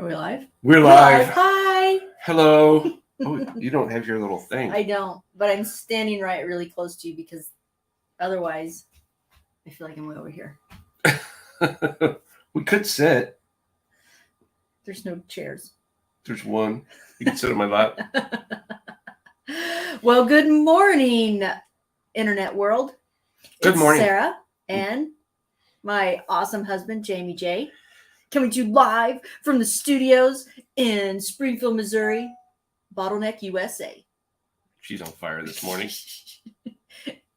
Are we live? We're live. Hi. Hello. Oh, you don't have your little thing. I don't, but I'm standing really close to you because otherwise I feel like I'm way over here. We could sit. There's no chairs. There's one. You can sit on my lap. Well, good morning, Internet world. Good morning. Sarah and my awesome husband, Jamie J. Coming to you live from the studios in Springfield, Missouri, Bottleneck, USA. She's on fire this morning.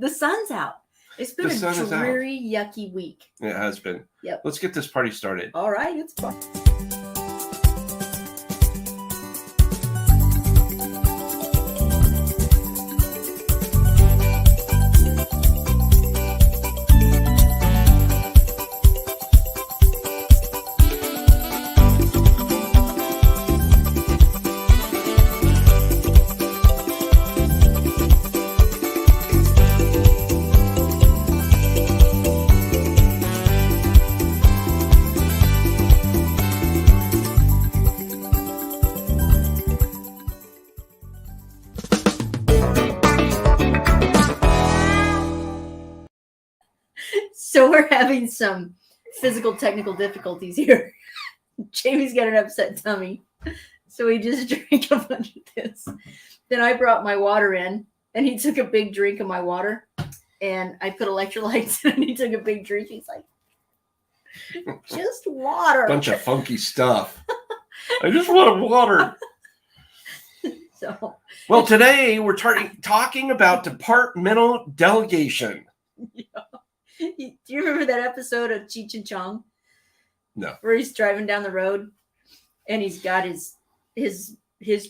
The sun's out. It's been a dreary, yucky week. It has been. Yep. Let's get this party started. All right, it's fun. So we're having some physical technical difficulties here. Jamie's got an upset tummy, so he just drank a bunch of this. Then I brought my water in, and he took a big drink of my water, and I put electrolytes in, and he took a big drink. He's like, just water. Bunch of funky stuff. I just want water. Well, today we're talking about departmental delegation. Yeah. Do you remember that episode of Cheech and Chong? No. Where he's driving down the road and he's got his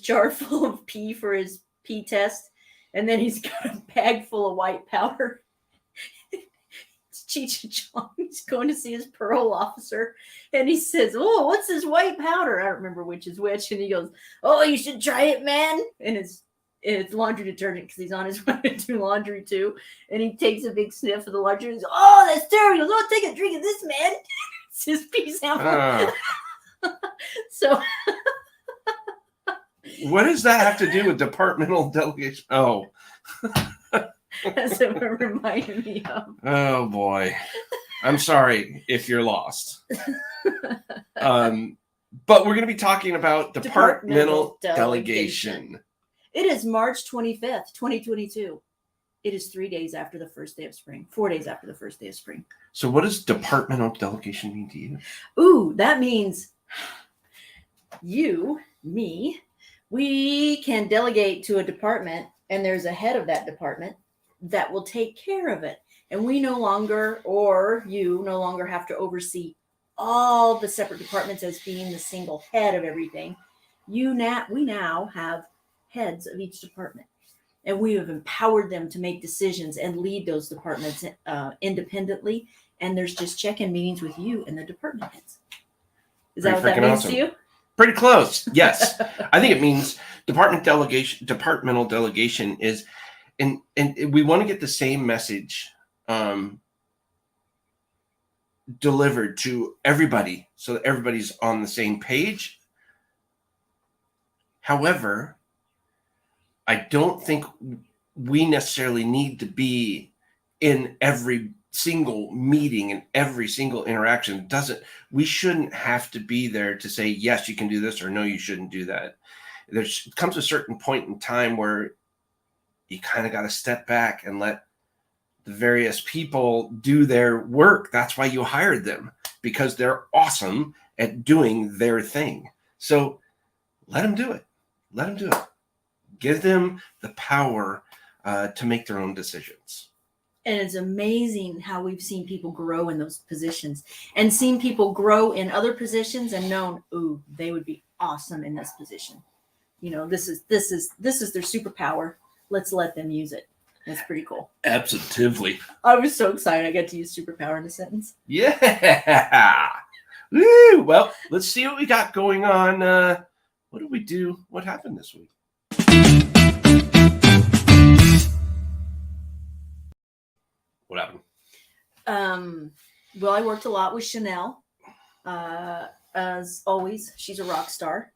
jar full of pee for his pee test, and then he's got a bag full of white powder. It's Cheech and Chong. He's going to see his parole officer, and he says, "Oh, what's this white powder?" I don't remember which is which, and he goes, "Oh, you should try it, man." And it's laundry detergent because he's on his way to do laundry too. And he takes a big sniff of the laundry and goes, "Oh, that's terrible." He goes, "Oh, take a drink of this, man." It's his pee sample. So what does that have to do with departmental delegation? Oh. That's what it reminded me of. Oh boy. I'm sorry if you're lost. But we're going to be talking about departmental delegation. It is March 25th, 2022. It is 3 days after the first day of spring. 4 days after the first day of spring. So what does departmental delegation mean to you? Ooh, that means you, me, we can delegate to a department, and there's a head of that department that will take care of it. And we no longer, or you no longer, have to oversee all the separate departments as being the single head of everything. We now have heads of each department, and we have empowered them to make decisions and lead those departments independently. And there's just check-in meetings with you and the department heads. Is that what that means to you? Pretty close. Yes. I think it means departmental delegation is, and we want to get the same message delivered to everybody so that everybody's on the same page. However, I don't think we necessarily need to be in every single meeting and every single interaction. We shouldn't have to be there to say, yes, you can do this, or no, you shouldn't do that. There comes a certain point in time where you kind of got to step back and let the various people do their work. That's why you hired them, because they're awesome at doing their thing. So let them do it. Let them do it. Give them the power to make their own decisions. And it's amazing how we've seen people grow in those positions, and seen people grow in other positions and known, ooh, they would be awesome in this position. You know, this is their superpower. Let's let them use it. That's pretty cool. Absolutely. I was so excited I got to use superpower in a sentence. Yeah. Woo! Well, let's see what we got going on. What did we do? What happened this week? What happened? Well, I worked a lot with Chanel. as always. She's a rock star.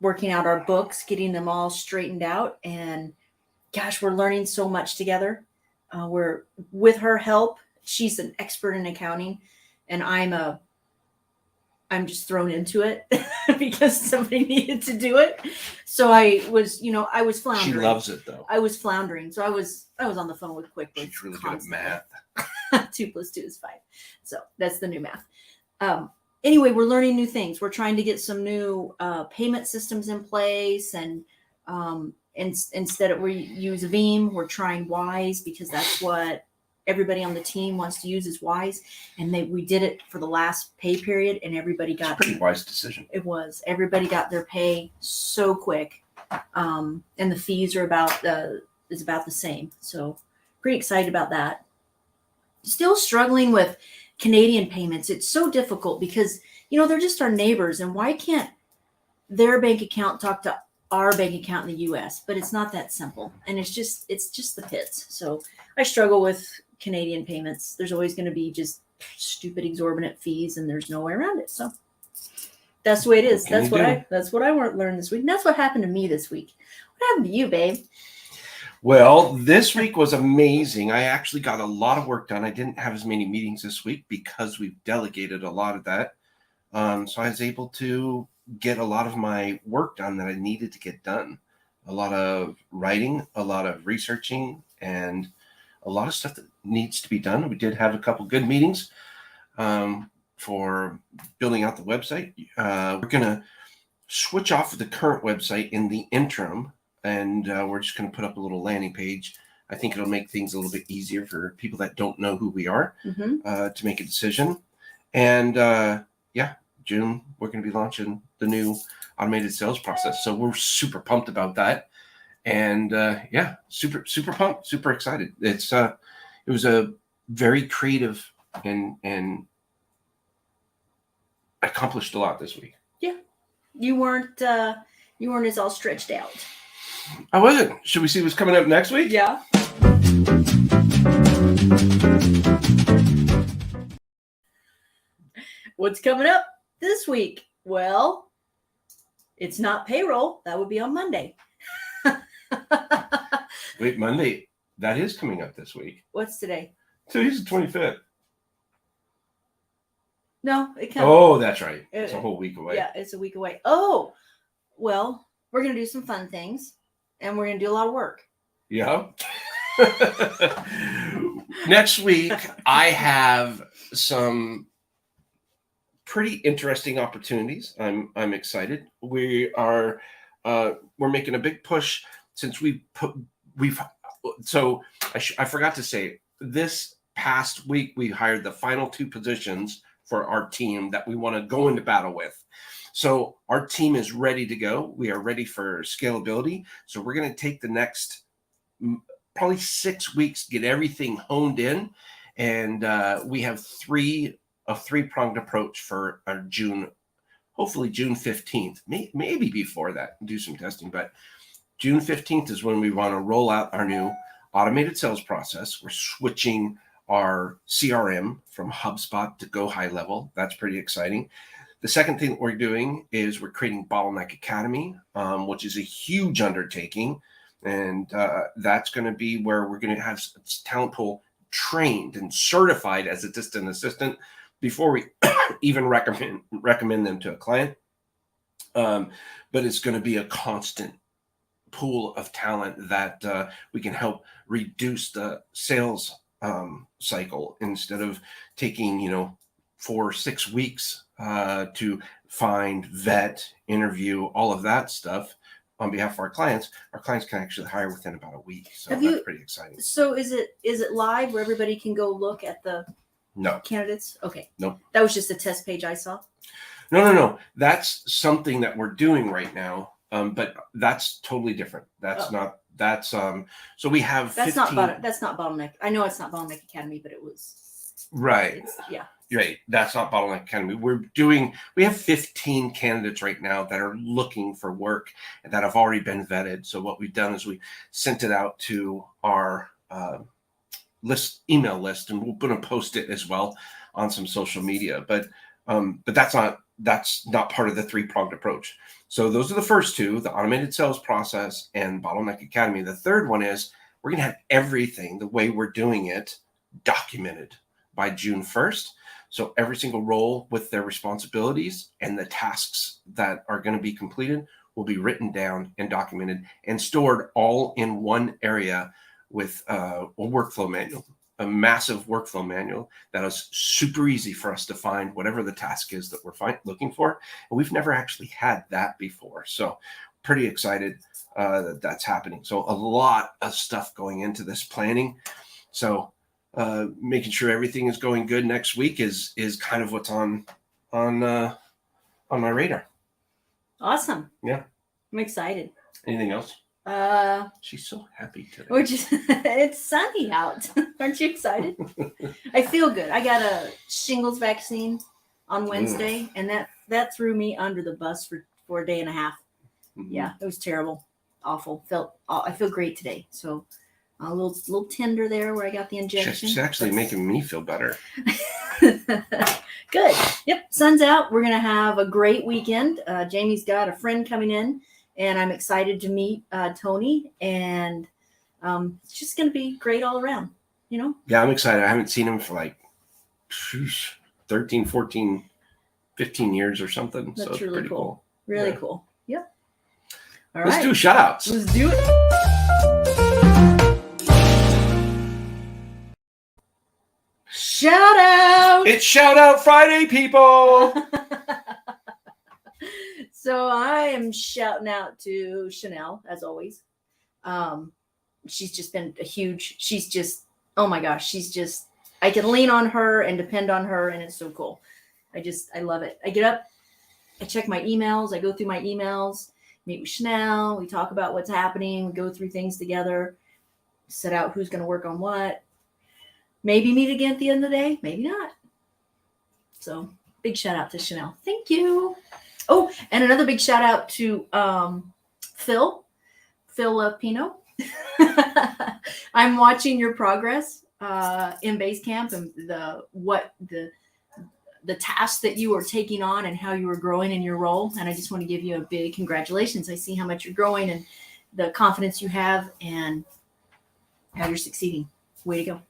Working out our books, getting them all straightened out, and gosh, we're learning so much together. We're with her help. She's an expert in accounting, and I'm just thrown into it because somebody needed to do it. So I was floundering. She loves it though. I was floundering. So I was on the phone with QuickBooks. She's really constantly. good at math. 2 + 2 is 5. So that's the new math. Anyway, we're learning new things. We're trying to get some new payment systems in place, and instead of we use Veeam, we're trying Wise because that's what everybody on the team wants to use is Wise. And we did it for the last pay period, and everybody got It's a pretty wise decision. It was. Everybody got their pay so quick, and the fees are about the same. So pretty excited about that. Still struggling with Canadian payments. It's so difficult because they're just our neighbors, and why can't their bank account talk to our bank account in the U.S.? But it's not that simple, and it's just the pits. So I struggle with Canadian payments. There's always going to be just stupid exorbitant fees, and there's no way around it. So that's the way it is. That's what I learned this week. And that's what happened to me this week. What happened to you, babe? Well, this week was amazing. I actually got a lot of work done. I didn't have as many meetings this week because we've delegated a lot of that. So I was able to get a lot of my work done that I needed to get done. A lot of writing, a lot of researching, and a lot of stuff that needs to be done. We did have a couple good meetings for building out the website. We're going to switch off of the current website in the interim, and we're just going to put up a little landing page. I think it'll make things a little bit easier for people that don't know who we are to make a decision. And June, we're going to be launching the new automated sales process. So we're super pumped about that. And super pumped, super excited. It was a very creative and accomplished a lot this week. Yeah. You weren't as all stretched out. I wasn't. Should we see what's coming up next week? Yeah. What's coming up this week? Well, it's not payroll. That would be on Monday. Wait, Monday. That is coming up this week. What's today? Today's the 25th. No, it comes. Oh, that's right. It's a whole week away. Yeah, it's a week away. Oh, well, we're going to do some fun things, and we're going to do a lot of work. Yeah. Next week, I have some pretty interesting opportunities. I'm excited. We're making a big push since I forgot to say this past week we hired the final 2 positions for our team that we want to go into battle with. So our team is ready to go. We are ready for scalability. So we're going to take the next probably 6 weeks, get everything honed in. And we have a 3-pronged approach for our hopefully June 15th, maybe before that, do some testing. But June 15th is when we want to roll out our new automated sales process. We're switching our CRM from HubSpot to Go High Level. That's pretty exciting. The second thing that we're doing is we're creating Bottleneck Academy, which is a huge undertaking. And that's going to be where we're going to have talent pool trained and certified as a distant assistant before we even recommend them to a client. But it's going to be a constant pool of talent that we can help reduce the sales cycle instead of taking 4 or 6 weeks to find, vet, interview, all of that stuff on behalf of our clients. Our clients can actually hire within about a week. So that's pretty exciting. So is it live where everybody can go look at the candidates? Okay. Nope. That was just a test page I saw. No. That's something that we're doing right now. But that's totally different. So we have that's 15. That's not Bottleneck. I know it's not Bottleneck Academy, but it was. Right. Right. That's not Bottleneck Academy. We have 15 candidates right now that are looking for work and that have already been vetted. So what we've done is we sent it out to our email list, and we're going to post it as well on some social media. But But that's not part of the 3-pronged approach. So those are the first two, the automated sales process and Bottleneck Academy. The third one is we're going to have everything the way we're doing it documented by June 1st. So every single role with their responsibilities and the tasks that are going to be completed will be written down and documented and stored all in one area with a workflow manual, a massive workflow manual that is super easy for us to find whatever the task is that we're looking for. And we've never actually had that before. So pretty excited that that's happening. So a lot of stuff going into this planning. So making sure everything is going good next week is kind of what's on my radar. Awesome. Yeah. I'm excited. Anything else? She's so happy today. It's sunny out. Aren't you excited? I feel good. I got a shingles vaccine on Wednesday, and that threw me under the bus for a day and a half. Mm-hmm. Yeah, it was terrible, awful. I feel great today. So a little tender there where I got the injection. She's actually making me feel better. Good. Yep. Sun's out. We're gonna have a great weekend. Jamie's got a friend coming in, and I'm excited to meet Tony. And it's just gonna be great all around. You know. Yeah, I'm excited. I haven't seen him for like 13, 14, 15 years or something. That's so it's really pretty cool. Really cool. Yep. All Let's right. do shout outs. Let's do it. Shout out! It's Shout Out Friday, people! So I am shouting out to Chanel, as always. She's just been oh my gosh, I can lean on her and depend on her, and it's so cool. I love it. I get up, I check my emails, I go through my emails, meet with Chanel, we talk about what's happening, we go through things together, set out who's going to work on what. Maybe meet again at the end of the day, maybe not. So big shout out to Chanel. Thank you. Oh, and another big shout out to Phil Pino. I'm watching your progress in base camp and the tasks that you are taking on and how you are growing in your role. And I just want to give you a big congratulations. I see how much you're growing and the confidence you have and how you're succeeding. Way to go.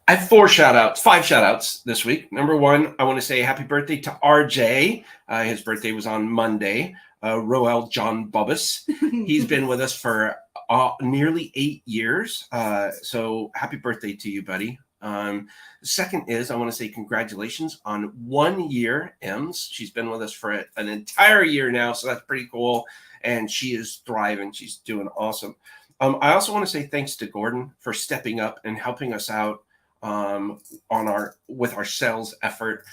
I have 5 shout outs this week. Number 1, I want to say happy birthday to RJ. His birthday was on Monday. Roel John Bubbas. He's been with us for nearly 8 years. So happy birthday to you, buddy. Second is I want to say congratulations on 1 year, Ems. She's been with us for an entire year now, so that's pretty cool. And she is thriving. She's doing awesome. I also want to say thanks to Gordon for stepping up and helping us out with our sales effort.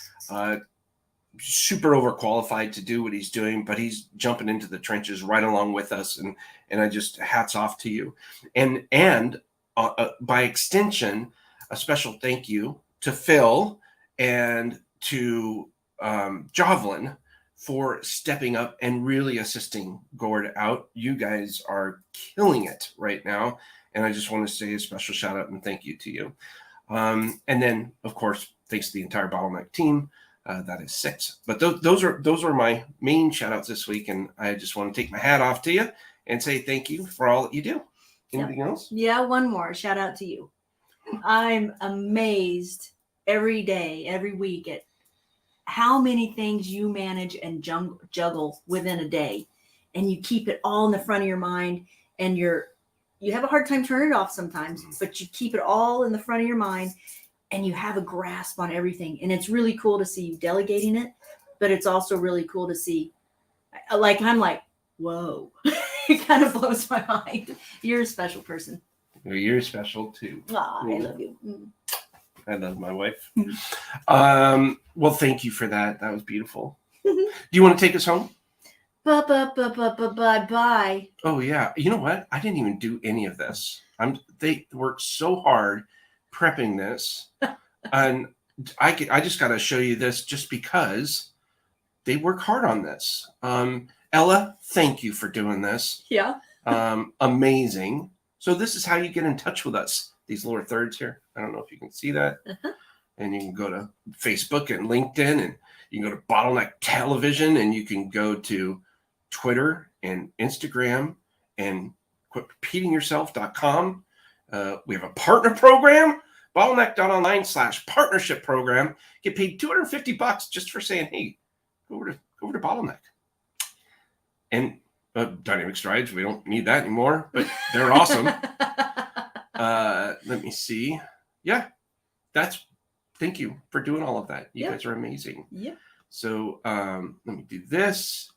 Super overqualified to do what he's doing, but he's jumping into the trenches right along with us, and I just hats off to you. And by extension, a special thank you to Phil and to Jovelyn for stepping up and really assisting Gord out. You guys are killing it right now, and I just want to say a special shout out and thank you to you. And then, of course, thanks to the entire Bottleneck team. That is 6. But those are my main shout outs this week. And I just want to take my hat off to you and say thank you for all that you do. Anything else? Yeah, one more shout out to you. I'm amazed every day, every week at how many things you manage and juggle within a day. And you keep it all in the front of your mind, and you have a hard time turning it off sometimes, but you keep it all in the front of your mind and you have a grasp on everything. And it's really cool to see you delegating it, but it's also really cool to see, I'm like, whoa, it kind of blows my mind. You're a special person. Well, you're special too. I love you. I love my wife. Well, thank you for that. That was beautiful. Do you want to take us home? Bye. Oh yeah. You know what? I didn't even do any of this. They worked so hard prepping this, and I just got to show you this just because they work hard on this. Ella, thank you for doing this. Yeah. Amazing. So this is how you get in touch with us. These lower thirds here. I don't know if you can see that. and you can go to Facebook and LinkedIn, and you can go to Bottleneck Television, and you can go to Twitter and Instagram and quitrepeatingyourself.com. We have a partner program, Bottleneck.Online/partnership program. Get paid $250 just for saying, hey, go over to Bottleneck. And Dynamic Strides, we don't need that anymore, but they're awesome. Let me see. Yeah, thank you for doing all of that. You guys are amazing. Yeah. So let me do this,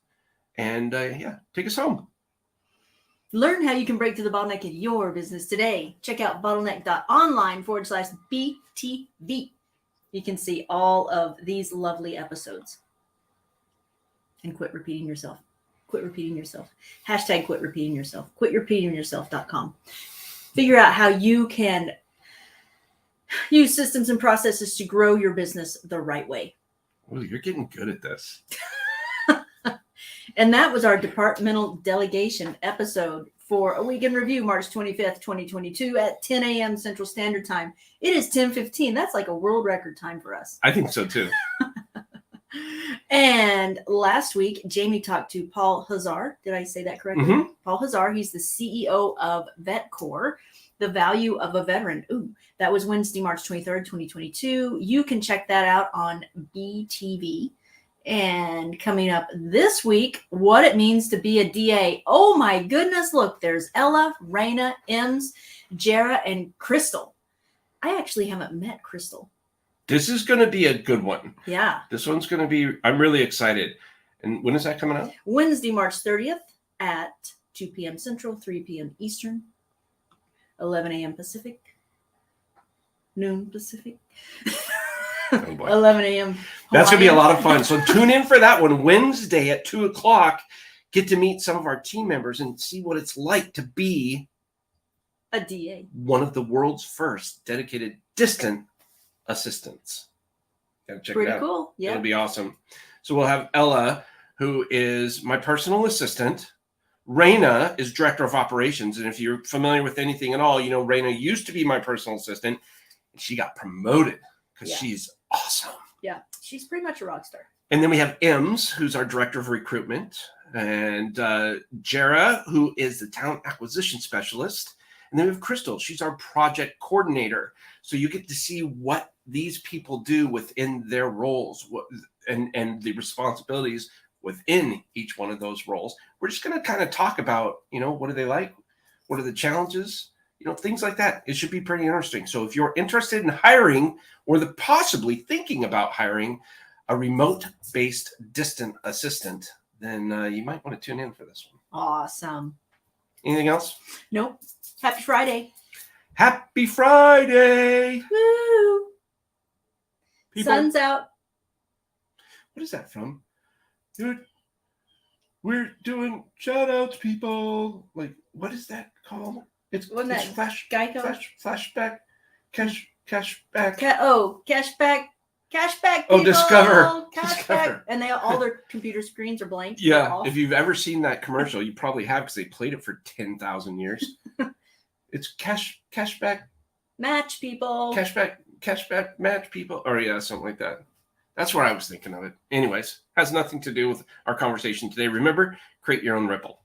and take us home. Learn how you can break through the bottleneck in your business today. Check out Bottleneck.Online/BTV. You can see all of these lovely episodes. And quit repeating yourself. Quit repeating yourself. Hashtag quit repeating yourself. QuitRepeatingYourself.com. Figure out how you can use systems and processes to grow your business the right way. Oh, you're getting good at this. And that was our Departmental Delegation episode for A Week in Review, March 25th, 2022 at 10 a.m. Central Standard Time. It is 10:15. That's like a world record time for us. I think so too. And last week, Jamie talked to Paul Hazar. Did I say that correctly? Mm-hmm. Paul Hazar, he's the CEO of VetCore, the value of a veteran. Ooh, that was Wednesday, March 23rd, 2022. You can check that out on BTV. And coming up this week, what it means to be a DA. Oh my goodness, look, there's Ella, Raina, Ems, Jara, and Crystal. I actually haven't met Crystal. This is going to be a good one. Yeah. This one's going to be, I'm really excited. And when is that coming out? Wednesday, March 30th at 2 p.m. Central, 3 p.m. Eastern, 11 a.m. Pacific, noon Pacific. Oh boy. 11 a.m. That's going to be a lot of fun. So tune in for that one Wednesday at 2 o'clock. Get to meet some of our team members and see what it's like to be a DA. One of the world's first dedicated distant assistants. Gotta check Pretty it out. Cool. Yeah. It'll be awesome. So we'll have Ella, who is my personal assistant. Raina is director of operations. And if you're familiar with anything at all, you know, Raina used to be my personal assistant. And she got promoted because she's awesome. Yeah. She's pretty much a rock star. And then we have Ems, who's our director of recruitment. And Jara, who is the talent acquisition specialist. And then we have Crystal. She's our project coordinator. So you get to see what these people do within their roles and the responsibilities within each one of those roles. We're just going to kind of talk about, you know, what do they like? What are the challenges? You know, things like that. It should be pretty interesting. So if you're interested in hiring or possibly thinking about hiring a remote-based distant assistant, then you might want to tune in for this one. Awesome. Anything else? Nope. Happy Friday. Happy Friday. Woo. People, Sun's out. what is that from? Dude, we're doing shout outs, people. Like, what is that called? It's flash, Geico? flashback, cashback. Cashback. Cashback. Oh, People. Discover. Cashback. Discover. And all their computer screens are blank. Yeah, if you've ever seen that commercial, you probably have because they played it for 10,000 years. It's cashback. Match people. Cashback match people. Or yeah, something like that. That's where I was thinking of it. Anyways, has nothing to do with our conversation today. Remember, create your own ripple.